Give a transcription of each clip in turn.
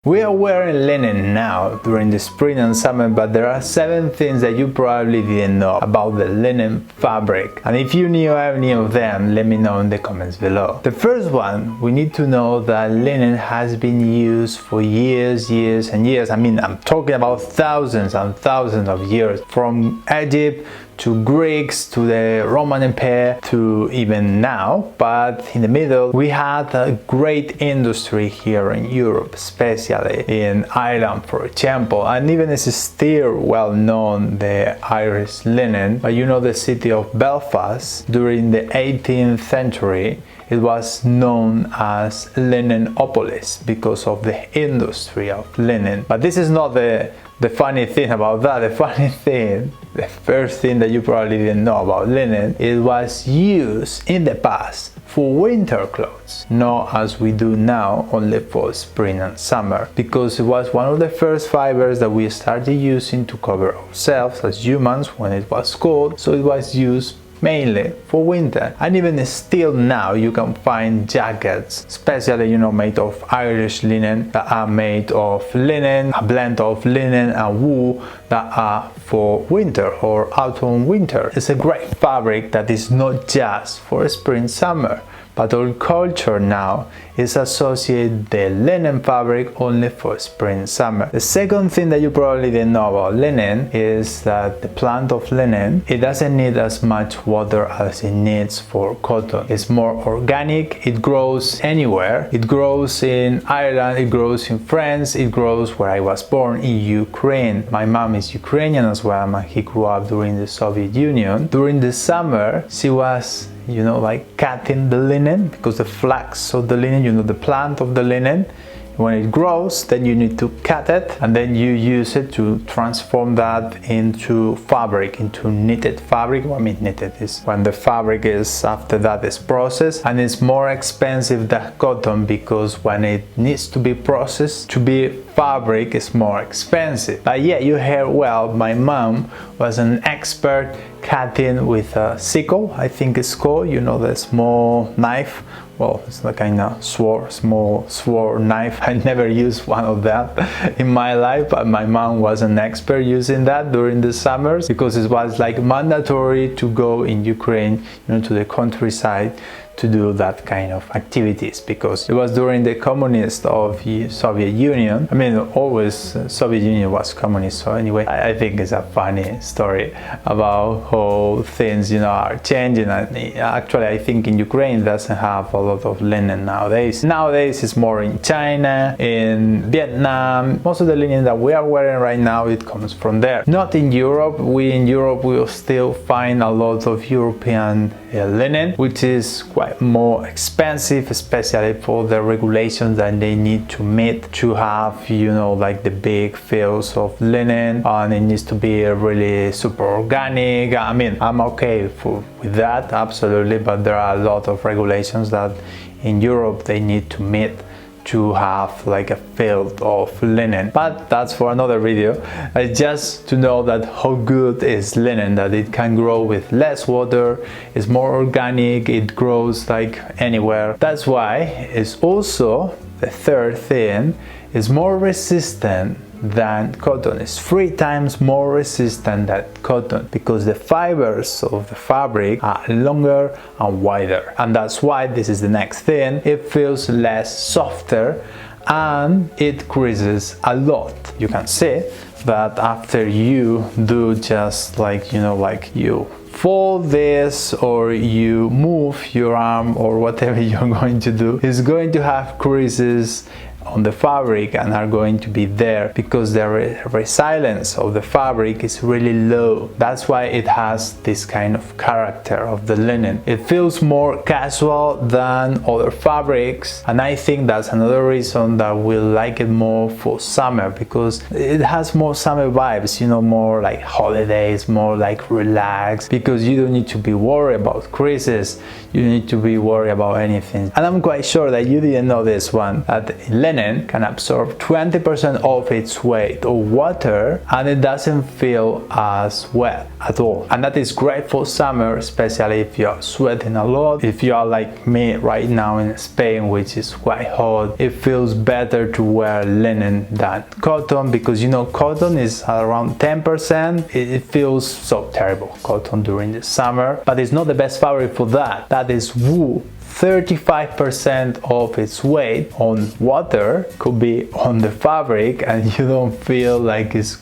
We are wearing linen now during the spring and summer, but there are 7 things that you probably didn't know about the linen fabric. And if you knew any of them, let me know in the comments below. The first one, we need to know that linen has been used for years and years. I mean, I'm talking about thousands and thousands of years, from Egypt to Greeks, to the Roman Empire, to even now. But in the middle, we had a great industry here in Europe, especially in Ireland, for example, and even it's still well known, the Irish linen. But you know, the city of Belfast during the 18th century, it was known as Linenopolis because of the industry of linen. But this is not the funny thing about that. The funny thing, the first thing that you probably didn't know about linen, it was used in the past for winter clothes, not as we do now, only for spring and summer, because it was one of the first fibers that we started using to cover ourselves as humans when it was cold, so it was used mainly for winter. And even still now you can find jackets, especially, you know, made of Irish linen, that are made of linen, a blend of linen and wool, that are for winter or autumn winter. It's a great fabric that is not just for spring summer, but our culture now is associated the linen fabric only for spring summer. The second thing that you probably didn't know about linen is that the plant of linen, it doesn't need as much water as it needs for cotton. It's more organic, it grows anywhere. It grows in Ireland, it grows in France, it grows where I was born, in Ukraine. My mom is Ukrainian as well, and he grew up during the Soviet Union. During the summer, she was, you know, like cutting the linen, because the flax of the linen, you know, the plant of the linen, when it grows, then you need to cut it, and then you use it to transform that into fabric, into knitted fabric. Well, I mean, knitted is when the fabric is, after that, is processed, and it's more expensive than cotton, because when it needs to be processed to be fabric, it's more expensive. But yeah, you heard well, my mom was an expert cutting with a sickle, I think it's called, you know, the small knife. Well, it's like kind of small sword knife. I never used one of that in my life, but my mom was an expert using that during the summers, because it was like mandatory to go in Ukraine, you know, to the countryside, to do that kind of activities, because it was during the communist of the Soviet Union. I mean, always Soviet Union was communist, so anyway, I think it's a funny story about how things, you know, are changing. And actually, I think in Ukraine doesn't have a lot of linen nowadays. Nowadays it's more in China, in Vietnam. Most of the linen that we are wearing right now, it comes from there. Not in Europe. In Europe will still find a lot of European linen, which is quite more expensive, especially for the regulations that they need to meet to have, you know, like the big fields of linen, and it needs to be really super organic. I mean, I'm okay with that, absolutely, but there are a lot of regulations that in Europe they need to meet to have like a field of linen. But that's for another video. Just to know that how good is linen, that it can grow with less water, it's more organic, it grows like anywhere. That's why it's also, the third thing, is more resistant than cotton. It's 3 times more resistant than cotton, because the fibers of the fabric are longer and wider. And that's why, this is the next thing, it feels less softer and it creases a lot. You can see that after you do just like, you know, like you fold this or you move your arm or whatever you're going to do, it's going to have creases on the fabric and are going to be there, because the resilience of the fabric is really low. That's why it has this kind of character of the linen. It feels more casual than other fabrics, and I think that's another reason that we like it more for summer, because it has more summer vibes, you know, more like holidays, more like relaxed, because you don't need to be worried about creases, you don't need to be worried about anything. And I'm quite sure that you didn't know this one, that in linen can absorb 20% of its weight of water and it doesn't feel as wet at all. And that is great for summer, especially if you're sweating a lot. If you are like me right now in Spain, which is quite hot, it feels better to wear linen than cotton, because you know cotton is around 10%. It feels so terrible, cotton during the summer, but it's not the best fabric for that. That is wool. 35% of its weight on water could be on the fabric, and you don't feel like it's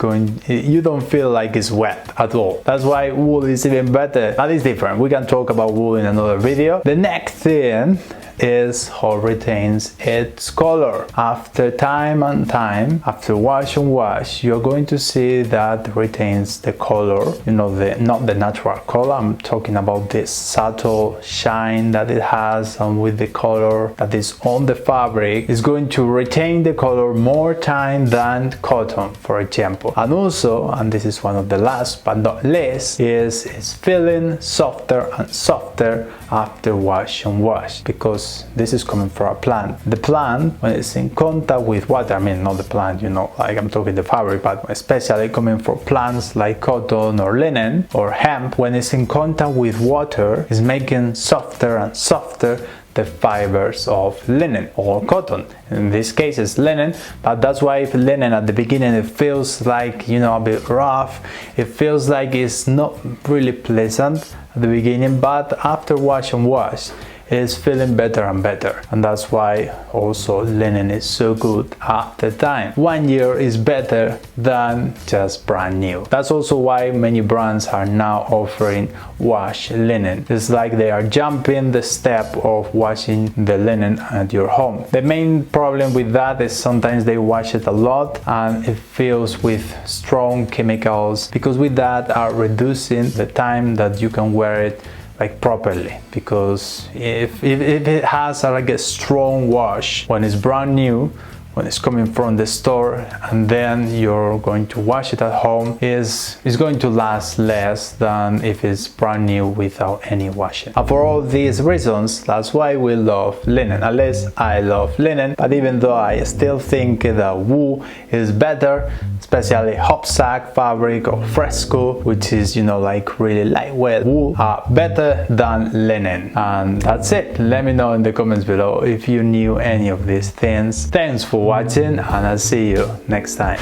wet at all. That's why wool is even better. That is different. We can talk about wool in another video. The next thing is how it retains its color. After time and time, after wash and wash, you're going to see that it retains the color, you know, not the natural color. I'm talking about this subtle shine that it has, and with the color that is on the fabric, is going to retain the color more time than cotton, for example. And also, and this is one of the last but not least, is it's feeling softer and softer after wash and wash, because this is coming from a plant. The plant, when it's in contact with water, I mean not the plant, you know, like I'm talking the fabric, but especially coming from plants like cotton or linen or hemp, when it's in contact with water, it's making softer and softer the fibers of linen or cotton. In this case it's linen, but that's why if linen at the beginning it feels like, you know, a bit rough, it feels like it's not really pleasant at the beginning, but after wash and wash is feeling better and better. And that's why also linen is so good after time. 1 year is better than just brand new. That's also why many brands are now offering wash linen. It's like they are jumping the step of washing the linen at your home. The main problem with that is sometimes they wash it a lot and it fills with strong chemicals, because with that are reducing the time that you can wear it like properly. Because if it has like a strong wash when it's brand new, when it's coming from the store, and then you're going to wash it at home, is going to last less than if it's brand new without any washing. And for all these reasons, that's why we love linen. At least I love linen, but even though I still think that wool is better, especially hopsack fabric or fresco, which is, you know, like really lightweight wool, are better than linen. And that's it. Let me know in the comments below if you knew any of these things. Thanks for watching, and I'll see you next time.